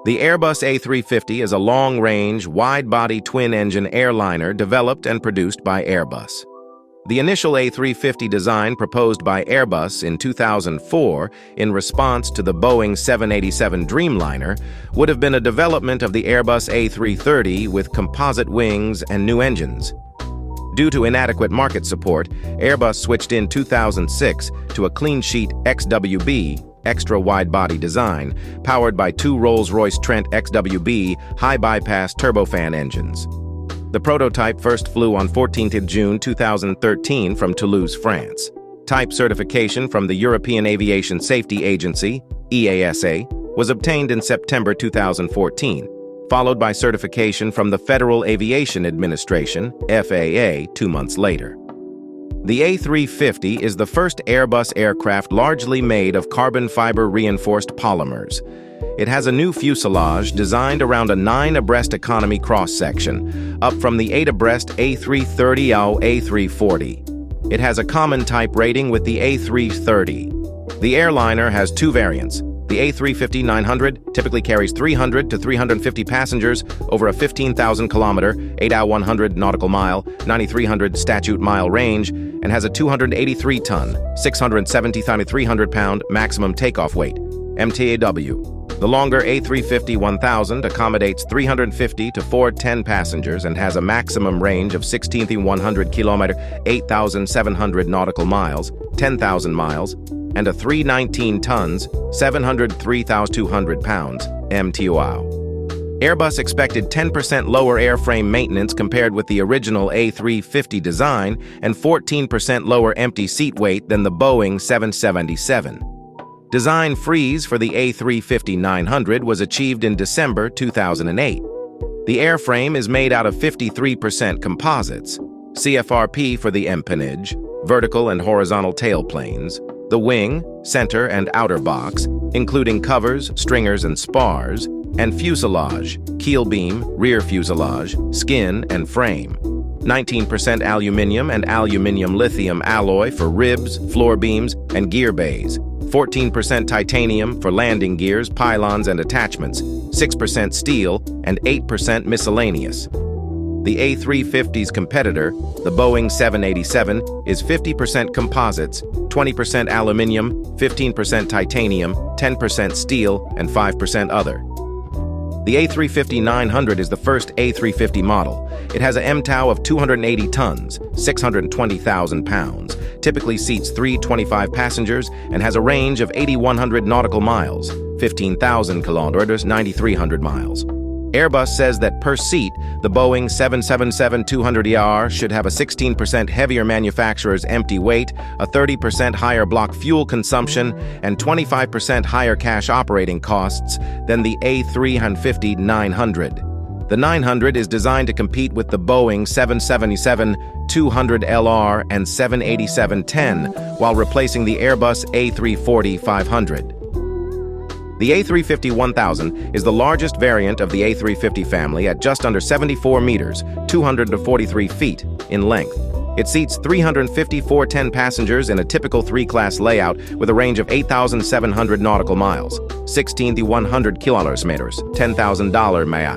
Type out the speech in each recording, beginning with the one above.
The Airbus A350 is a long-range, wide-body twin-engine airliner developed and produced by Airbus. The initial A350 design proposed by Airbus in 2004 in response to the Boeing 787 Dreamliner would have been a development of the Airbus A330 with composite wings and new engines. Due to inadequate market support, Airbus switched in 2006 to a clean-sheet XWB, extra wide-body design, powered by two Rolls-Royce Trent XWB high-bypass turbofan engines. The prototype first flew on 14th June 2013 from Toulouse, France. Type certification from the European Aviation Safety Agency, EASA, was obtained in September 2014, followed by certification from the Federal Aviation Administration, FAA, 2 months later. The A350 is the first Airbus aircraft largely made of carbon fiber reinforced polymers. It has a new fuselage designed around a 9-abreast economy cross-section, up from the 8-abreast A330 or A340. It has a common type rating with the A330. The airliner has two variants. The A350-900 typically carries 300 to 350 passengers over a 15,000-kilometer, 8,100 nautical mile, 9,300 statute mile range, and has a 283-ton, 670,300-pound maximum takeoff weight, MTAW. The longer A350-1000 accommodates 350 to 410 passengers and has a maximum range of 16,100 kilometer, 8,700 nautical miles, 10,000 miles, and a 319 tons, 703,200 pounds, MTOW. Airbus expected 10% lower airframe maintenance compared with the original A350 design and 14% lower empty seat weight than the Boeing 777. Design freeze for the A350-900 was achieved in December 2008. The airframe is made out of 53% composites, CFRP for the empennage, vertical and horizontal tailplanes, the wing, center, and outer box, including covers, stringers, and spars, and fuselage, keel beam, rear fuselage, skin, and frame. 19% aluminum and aluminum lithium alloy for ribs, floor beams, and gear bays. 14% titanium for landing gears, pylons, and attachments. 6% steel, and 8% miscellaneous. The A350's competitor, the Boeing 787, is 50% composites, 20% aluminum, 15% titanium, 10% steel, and 5% other. The A350-900 is the first A350 model. It has a MTOW of 280 tons, 620,000 pounds, typically seats 325 passengers, and has a range of 8,100 nautical miles, 15,000 kilometers, 9,300 miles. Airbus says that per seat, the Boeing 777-200ER should have a 16% heavier manufacturer's empty weight, a 30% higher block fuel consumption, and 25% higher cash operating costs than the A350-900. The 900 is designed to compete with the Boeing 777-200LR and 787-10 while replacing the Airbus A340-500. The A350-1000 is the largest variant of the A350 family at just under 74 meters, 243 feet, in length. It seats 354 10 passengers in a typical three-class layout with a range of 8,700 nautical miles, 16,100 kilometers, $10,000 mi.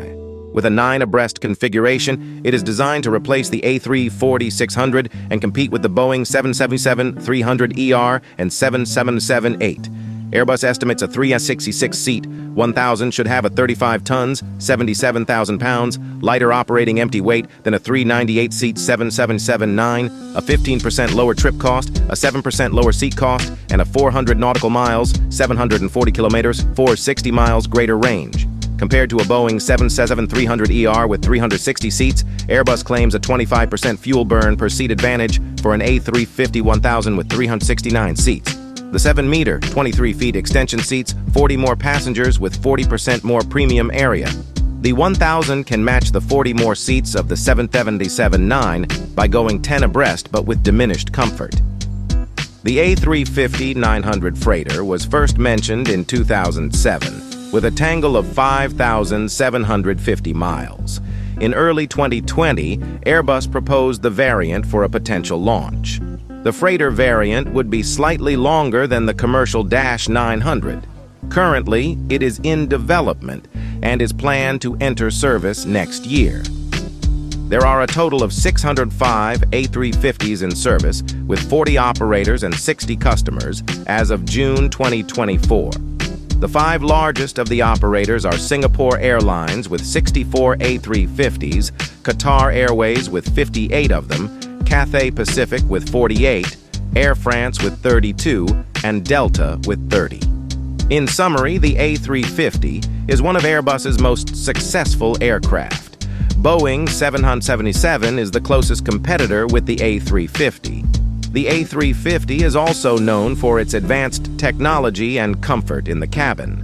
With a 9-abreast configuration, it is designed to replace the A340-600 and compete with the Boeing 777-300ER and 777-8. Airbus estimates a 366-seat 1000 should have a 35 tons, 77,000 pounds, lighter operating empty weight than a 398-seat 777-9, a 15% lower trip cost, a 7% lower seat cost, and a 400 nautical miles, 740 kilometers, 460 miles greater range. Compared to a Boeing 777-300ER with 360 seats, Airbus claims a 25% fuel burn per seat advantage for an A350-1000 with 369 seats. The 7-meter, 23-feet extension seats 40 more passengers with 40% more premium area. The 1000 can match the 40 more seats of the 777-9 by going 10 abreast but with diminished comfort. The A350-900 freighter was first mentioned in 2007 with a tangle of 5,750 miles. In early 2020, Airbus proposed the variant for a potential launch. The freighter variant would be slightly longer than the commercial -900. Currently, it is in development and is planned to enter service next year. There are a total of 605 A350s in service, with 40 operators and 60 customers as of June 2024. The 5 largest of the operators are Singapore Airlines with 64 A350s, Qatar Airways with 58 of them, Cathay Pacific with 48, Air France with 32, and Delta with 30. In summary, the A350 is one of Airbus's most successful aircraft. Boeing 777 is the closest competitor with the A350. The A350 is also known for its advanced technology and comfort in the cabin.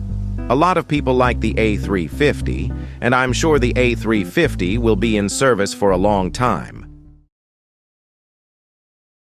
A lot of people like the A350, and I'm sure the A350 will be in service for a long time.